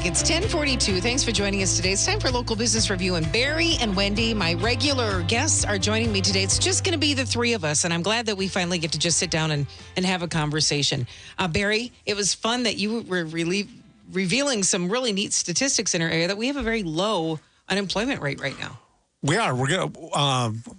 back. It's 10:42. Thanks for joining us today. It's time for Local Business Review. And Barry and Wendy, my regular guests, are joining me today. It's just going to be the three of us. And I'm glad that we finally get to just sit down and have a conversation. Barry, it was fun that you were revealing some really neat statistics in our area that we have a very low unemployment rate right now. We are. We're going to,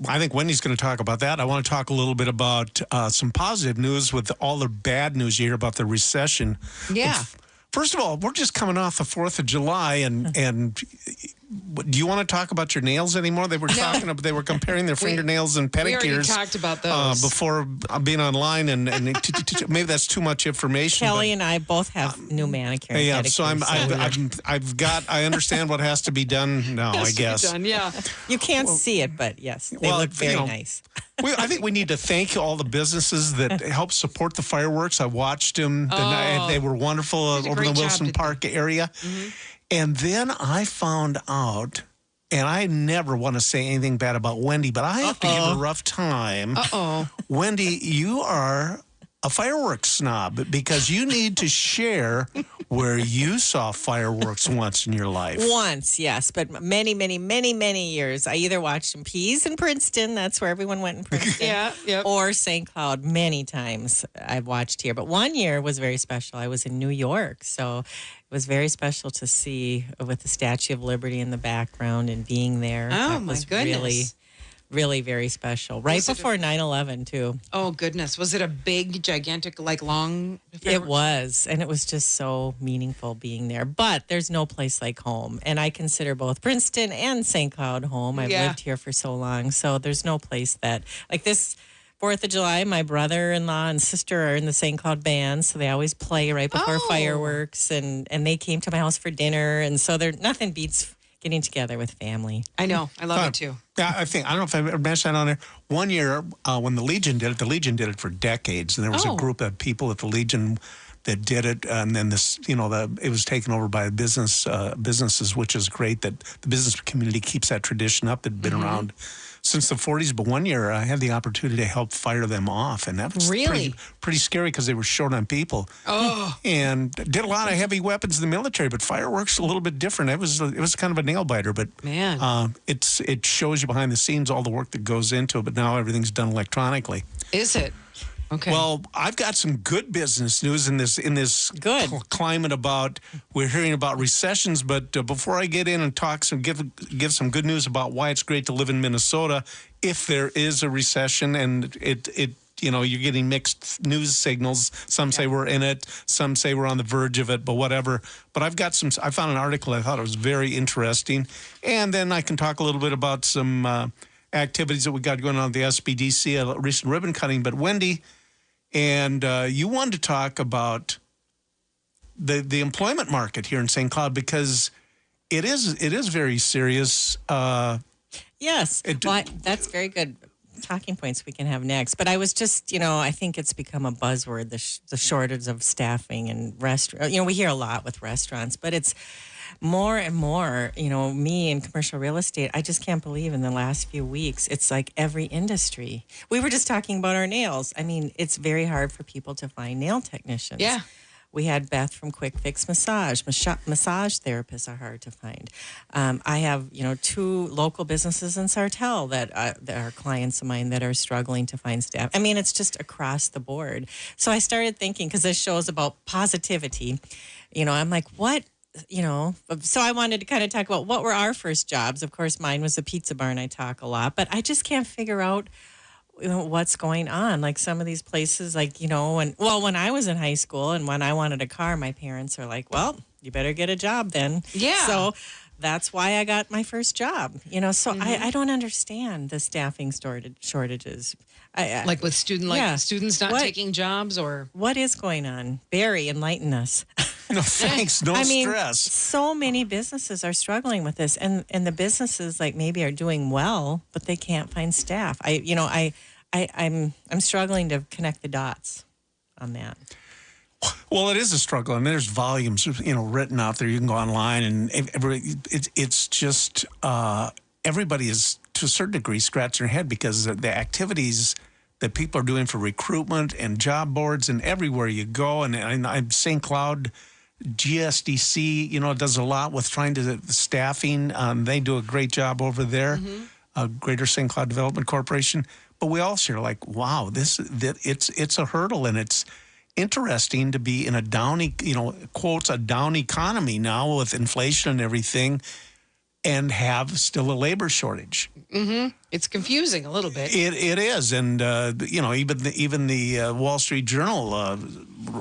I think Wendy's going to talk about that. I want to talk a little bit about some positive news with all the bad news you hear about the recession. Yeah. First of all, we're just coming off the 4th of July, and do you want to talk about your nails anymore? They were they were comparing their fingernails and pedicures. We already talked about those before being online, and maybe that's too much information. Kelly and I both have new manicure. And pedicure, so I understand what has to be done now. I guess. Done, yeah. You can't see it, but yes, they look very nice. I think we need to thank all the businesses that help support the fireworks. I watched them. They were wonderful over the Wilson Park area. Mm-hmm. And then I found out, and I never want to say anything bad about Wendy, but I have to give her a rough time. Wendy, you are a fireworks snob because you need to share where you saw fireworks once in your life. Once, yes, but many, many, many, many years. I either watched in Pease in Princeton, that's where everyone went in Princeton, or St. Cloud. Many times I've watched here. But one year was very special. I was in New York, so it was very special to see with the Statue of Liberty in the background and being there. Oh, my goodness. Really very special. Right before 9/11, too. Oh, goodness. Was it a big, gigantic, long? It was. And it was just so meaningful being there. But there's no place like home. And I consider both Princeton and St. Cloud home. I've lived here for so long. So there's no place that, like this 4th of July, my brother-in-law and sister are in the St. Cloud band. So they always play right before fireworks. And they came to my house for dinner. And so nothing beats getting together with family. I know. I love it too. Yeah, I don't know if I've ever mentioned that on there. One year when the Legion did it for decades. And there was a group of people at the Legion that did it. And then it was taken over by businesses, which is great that the business community keeps that tradition up. That had been around since the 40s. But one year I had the opportunity to help fire them off. And that was pretty scary because they were short on people. Oh. And did a lot of heavy weapons in the military, but fireworks a little bit different. It was kind of a nail biter, but man, it shows you behind the scenes all the work that goes into it, but now everything's done electronically. Is it? Okay. Well, I've got some good business news in this climate about we're hearing about recessions. But before I get in and talk give some good news about why it's great to live in Minnesota, if there is a recession, and you're getting mixed news signals. Some say we're in it, some say we're on the verge of it, but whatever. But I found an article I thought it was very interesting, and then I can talk a little bit about some activities that we got going on at the SBDC, a recent ribbon cutting. But Wendy. And you wanted to talk about the employment market here in St. Cloud because it is very serious. Yes, that's very good talking points we can have next. But I was just, I think it's become a buzzword, the shortage of staffing and restaurant. We hear a lot with restaurants, but it's more and more, me in commercial real estate, I just can't believe in the last few weeks, it's like every industry. We were just talking about our nails. I mean, it's very hard for people to find nail technicians. Yeah. We had Beth from Quick Fix Massage. Massage therapists are hard to find. I have, 2 local businesses in Sartell that are clients of mine that are struggling to find staff. I mean, it's just across the board. So I started thinking, because this show is about positivity, I'm like, what? So I wanted to kind of talk about what were our first jobs. Of course, mine was a pizza bar, and I talk a lot, but I just can't figure out what's going on. Like some of these places, when I was in high school and when I wanted a car, my parents are like, well, you better get a job then. Yeah. So that's why I got my first job, so I don't understand the staffing shortages. With students not taking jobs, or what is going on? Barry, enlighten us. No, thanks. No stress. So many businesses are struggling with this, and the businesses maybe are doing well, but they can't find staff. I'm struggling to connect the dots on that. Well, it is a struggle, and there's volumes, written out there. You can go online, and it's just everybody is to a certain degree scratching their head because the activities that people are doing for recruitment and job boards and everywhere you go, and St. Cloud GSDC, does a lot with trying to staffing. They do a great job over there. Greater St. Cloud Development Corporation. But we also are like, wow, it's a hurdle, and it's interesting to be in a down, quotes, a down economy now with inflation and everything, and have still a labor shortage. It's confusing a little bit. It is, and even the Wall Street Journal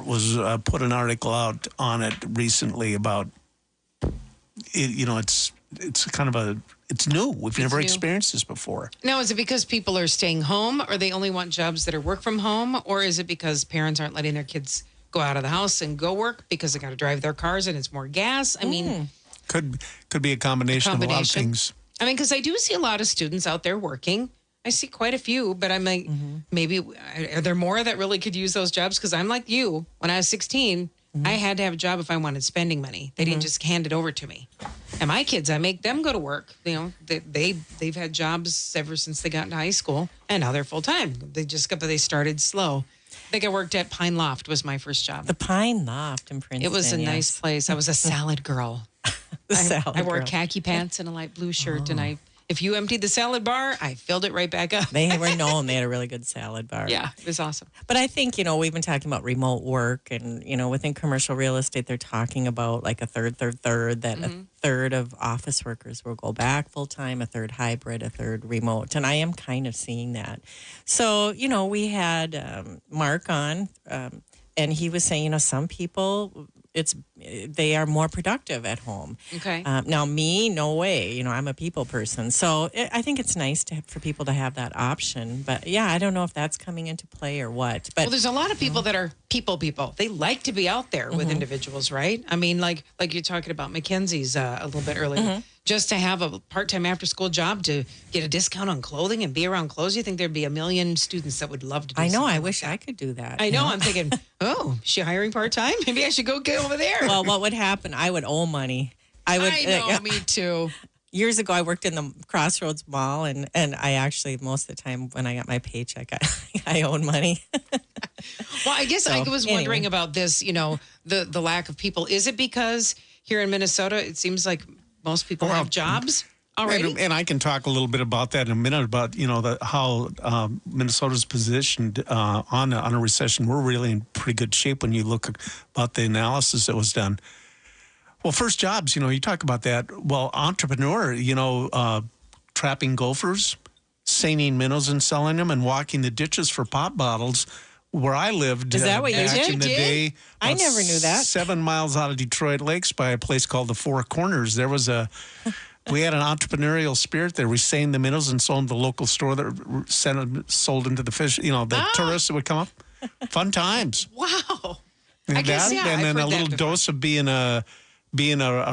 was put an article out on it recently about it. It's kind of it's new. We've never experienced this before. Now, is it because people are staying home, or they only want jobs that are work from home, or is it because parents aren't letting their kids go out of the house and go work because they got to drive their cars and it's more gas? I mean, could be a combination of a lot of things. I mean, because I do see a lot of students out there working. I see quite a few, but I'm like, maybe are there more that really could use those jobs? Because I'm like you. When I was 16, I had to have a job if I wanted spending money. They didn't just hand it over to me. And my kids, I make them go to work. They've had jobs ever since they got into high school, and now they're full time. They started slow. I think I worked at Pine Loft was my first job. The Pine Loft in Princeton. It was a nice place. I was a salad girl. I wore khaki pants and a light blue shirt, and if you emptied the salad bar, I filled it right back up. They were known. They had a really good salad bar. Yeah, it was awesome. But I think, we've been talking about remote work, and, within commercial real estate, they're talking about like a third, that a third of office workers will go back full time, a third hybrid, a third remote. And I am kind of seeing that. So, we had Mark on, and he was saying, some people, they are more productive at home. Okay. Now me, no way. I'm a people person, so I think it's nice for people to have that option. But yeah, I don't know if that's coming into play or what. But there's a lot of people that are people. They like to be out there with individuals, right? I mean, like you're talking about Mackenzie's a little bit earlier. Just to have a part-time after-school job to get a discount on clothing and be around clothes, you think there'd be a million students that would love to do I know. I like wish that. I could do that. I know. I'm thinking, is she hiring part-time? Maybe I should go get over there. Well, what would happen? I would owe money. I know, me too. Years ago, I worked in the Crossroads Mall, and I actually, most of the time when I got my paycheck, I owed money. Well, I guess I was wondering about this, the lack of people. Is it because here in Minnesota, it seems like most people have jobs already? And I can talk a little bit about that in a minute, about, how Minnesota's positioned on a recession. We're really in pretty good shape when you look about the analysis that was done. Well, first jobs, you talk about that. Well, entrepreneur, trapping gophers, seining minnows and selling them, and walking the ditches for pop bottles. Where I lived, is that what you back did? in the day, I never knew that. 7 miles out of Detroit Lakes by a place called the Four Corners, there was we had an entrepreneurial spirit there. We seined the minnows and sold them to the local store that sold them to the fish, the tourists that would come up. Fun times. Wow. And I guess, yeah, and I've then heard a little that before. dose of being a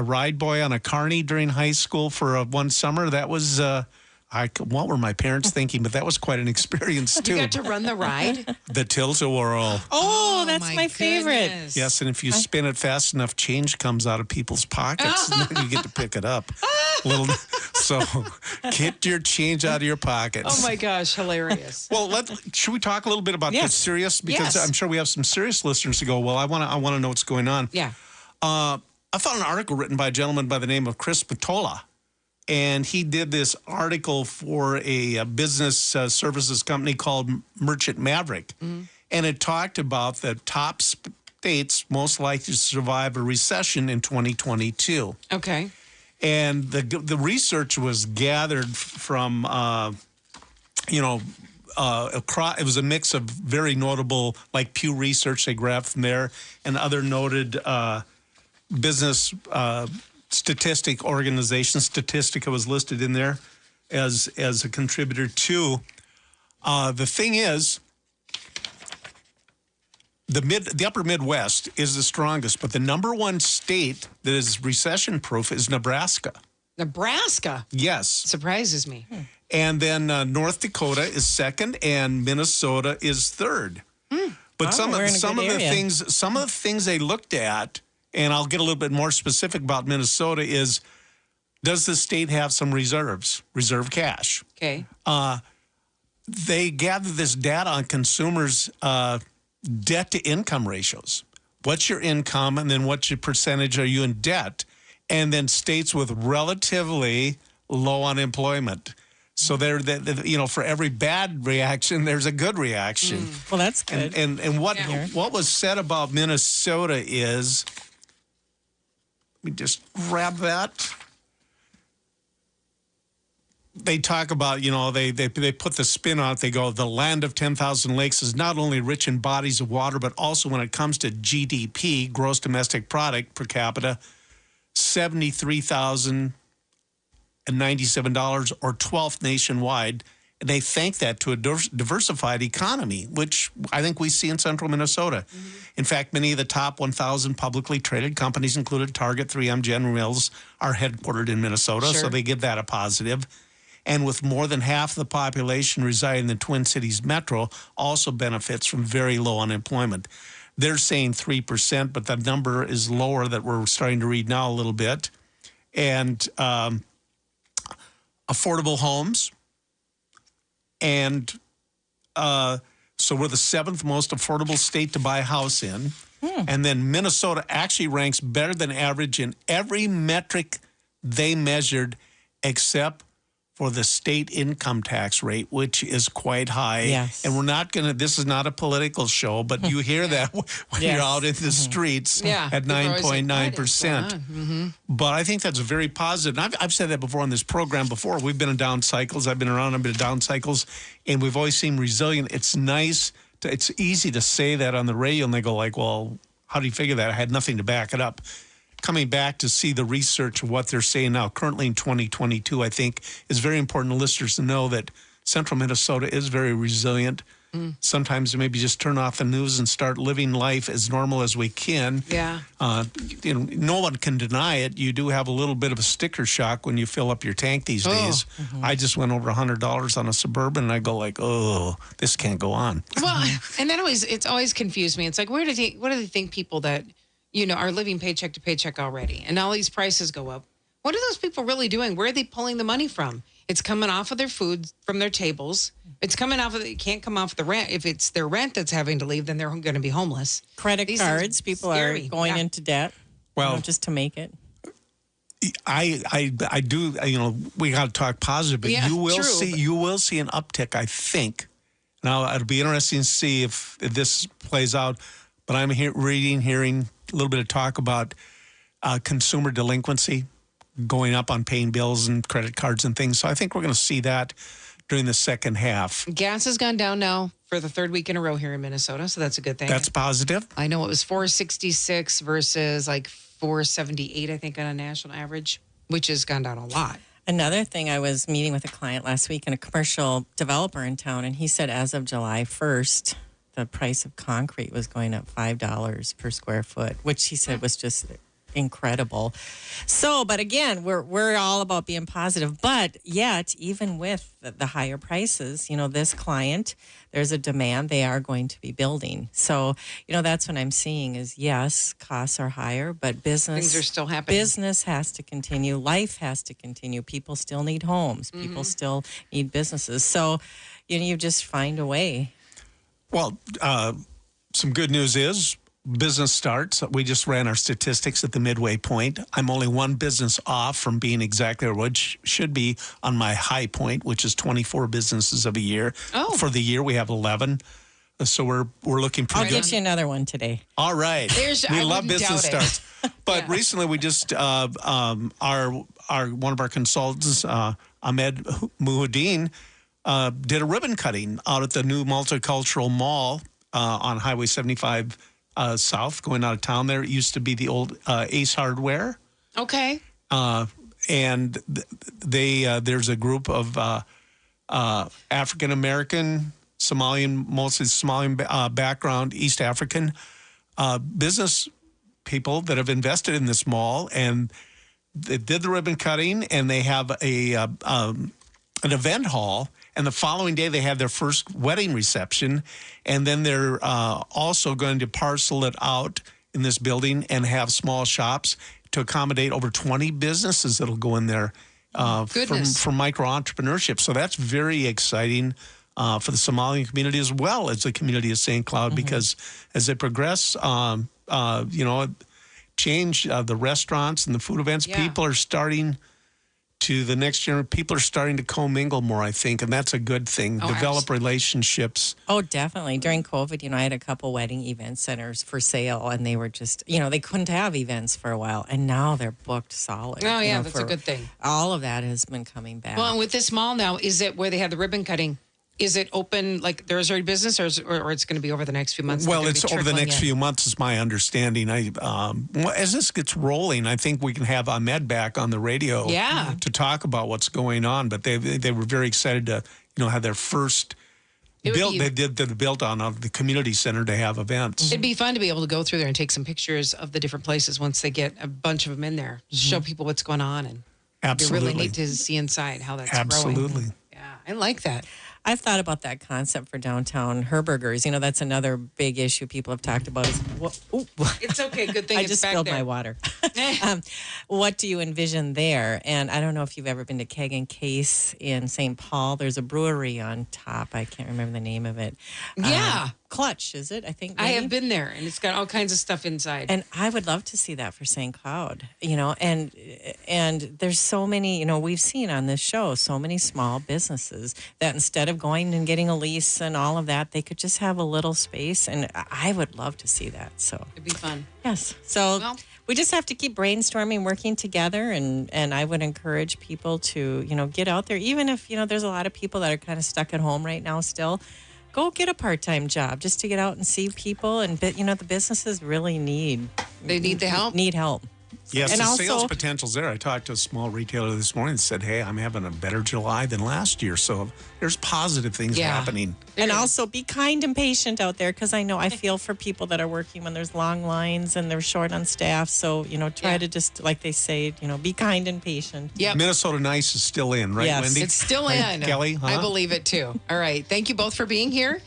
ride boy on a carny during high school for one summer. That was what were my parents thinking? But that was quite an experience too. You got to run the ride? The tilt-a-whirl. Oh, that's my favorite. Goodness. Yes, and if you spin it fast enough, change comes out of people's pockets, and then you get to pick it up. So get your change out of your pockets. Oh my gosh, hilarious. Well, should we talk a little bit about this serious? Because I'm sure we have some serious listeners to go, well, I want to know what's going on. Yeah. I found an article written by a gentleman by the name of Chris Patola. And he did this article for a business services company called Merchant Maverick. And it talked about the top states most likely to survive a recession in 2022. Okay. And the research was gathered from, it was a mix of very notable, like Pew Research, they grabbed from there, and other noted business statistic organization. Statistica was listed in there as a contributor too. The thing is, the upper Midwest is the strongest, but the number one state that is recession proof is Nebraska. Nebraska? Yes. Surprises me. And then North Dakota is second, and Minnesota is third. But some of the things they looked at, and I'll get a little bit more specific about Minnesota, is does the state have some reserve cash? Okay. They gathered this data on consumers' debt-to-income ratios. what's your income, and then what's your percentage are you in debt, and then states with relatively low unemployment. So there, for every bad reaction, there's a good reaction. Well, that's good. And what was said about Minnesota is, let me just grab that. They talk about, they put the spin on it. They go, the land of 10,000 lakes is not only rich in bodies of water, but also when it comes to GDP, gross domestic product per capita, $73,097 or 12th nationwide. And they thank that to a diversified economy, which I think we see in central Minnesota. Mm-hmm. In fact, many of the top 1,000 publicly traded companies, included Target, 3M, General Mills, are headquartered in Minnesota, so they give that a positive. And with more than half the population residing in the Twin Cities metro, also benefits from very low unemployment. They're saying 3%, but that number is lower that we're starting to read now a little bit. And affordable homes. And so we're the 7th most affordable state to buy a house in. And then Minnesota actually ranks better than average in every metric they measured except for the state income tax rate, which is quite high. Yes. And we're not going to, this is not a political show, but you hear that when you're out in the streets at 9.9%. But I think that's very positive. And I've said that before on this program before. We've been in down cycles. I've been around, I've been in down cycles, and we've always seemed resilient. It's nice. It's easy to say that on the radio, and they go like, well, how do you figure that? I had nothing to back it up. Coming back to see the research of what they're saying now, currently in 2022, I think is very important to listeners to know that central Minnesota is very resilient. Sometimes maybe just turn off the news and start living life as normal as we can. Yeah. No one can deny it. You do have a little bit of a sticker shock when you fill up your tank these days. I just went over $100 on a Suburban, and I go like, oh, this can't go on. Well, and that it's always confused me. It's like, what do they think people that are living paycheck to paycheck already, and all these prices go up? What are those people really doing? Where are they pulling the money from? It's coming off of their food from their tables. It's coming off of it can't come off the rent. If it's their rent that's having to leave, then they're going to be homeless. Credit cards, people are going into debt. Well, just to make it. I do. We got to talk positive, but you will see an uptick, I think. Now it'll be interesting to see if this plays out. But I'm hearing a little bit of talk about consumer delinquency going up on paying bills and credit cards and things. So I think we're going to see that during the second half. Gas has gone down now for the third week in a row here in Minnesota, so that's a good thing. That's positive. I know it was $4.66 versus like $4.78, I think, on a national average, which has gone down a lot. Another thing, I was meeting with a client last week and a commercial developer in town, and he said as of July 1st, the price of concrete was going up $5 per square foot, which he said was just incredible. So, but again, we're all about being positive. But yet, even with the higher prices, this client, there's a demand. They are going to be building. So, that's what I'm seeing is, yes, costs are higher, but things are still happening. Business has to continue. Life has to continue. People still need homes. People still need businesses. So, you just find a way. Well, some good news is business starts. We just ran our statistics at the midway point. I'm only one business off from being exactly where it should be on my high point, which is 24 businesses of a year. Oh. For the year, we have 11. So we're looking pretty good. I'll get you another one today. All right. We love business starts. But recently we just, one of our consultants, Ahmed Muhuddin, did a ribbon cutting out at the new multicultural mall on Highway 75 South, going out of town there. It used to be the old Ace Hardware. Okay. And there's a group of African-American, mostly Somalian background, East African business people that have invested in this mall, and they did the ribbon cutting, and they have an event hall. And the following day, they have their first wedding reception. And then they're also going to parcel it out in this building and have small shops to accommodate over 20 businesses that'll go in there for micro-entrepreneurship. So that's very exciting for the Somalian community as well as the community of St. Cloud, because as they progress, change. The restaurants and the food events, people are starting to the next generation. People are starting to commingle more, I think, and that's a good thing. Develop relationships. Oh, definitely. During COVID, I had a couple wedding event centers for sale, and they were just, they couldn't have events for a while, and now they're booked solid. Oh, yeah, that's a good thing. All of that has been coming back. Well, and with this mall now, is it where they had the ribbon cutting? Is it open, like there's already business, or it's going to be over the next few months? Well, it's over the next few months, is my understanding. As this gets rolling, I think we can have Ahmed back on the radio to talk about what's going on. But they were very excited to, have their first build. They did the build on of the community center to have events. It'd be fun to be able to go through there and take some pictures of the different places once they get a bunch of them in there. Show people what's going on, and absolutely, it'd be really neat to see inside how that's absolutely growing. Yeah, I like that. I've thought about that concept for downtown Herbergers. That's another big issue people have talked about. It's okay. Good thing I it's just back spilled there. my water. What do you envision there? And I don't know if you've ever been to Keg and Case in St. Paul. There's a brewery on top. I can't remember the name of it. Yeah. Clutch, is it? I think. I have been there, and it's got all kinds of stuff inside. And I would love to see that for St. Cloud, and there's so many, we've seen on this show, so many small businesses that instead of going and getting a lease and all of that, they could just have a little space, and I would love to see that. So it'd be fun. Yes. So we just have to keep brainstorming, working together, and I would encourage people to, get out there, even if, there's a lot of people that are kind of stuck at home right now still. Go get a part-time job just to get out and see people, and the businesses really need the help. Need help. Yes, and the also, sales potential's there. I talked to a small retailer this morning and said, hey, I'm having a better July than last year. So there's positive things happening. And also be kind and patient out there, because I feel for people that are working when there's long lines and they're short on staff. So, try to just, like they say, be kind and patient. Yep. Minnesota Nice is still in, right, Yes. Wendy? It's still in. Kelly, huh? I believe it too. All right. Thank you both for being here.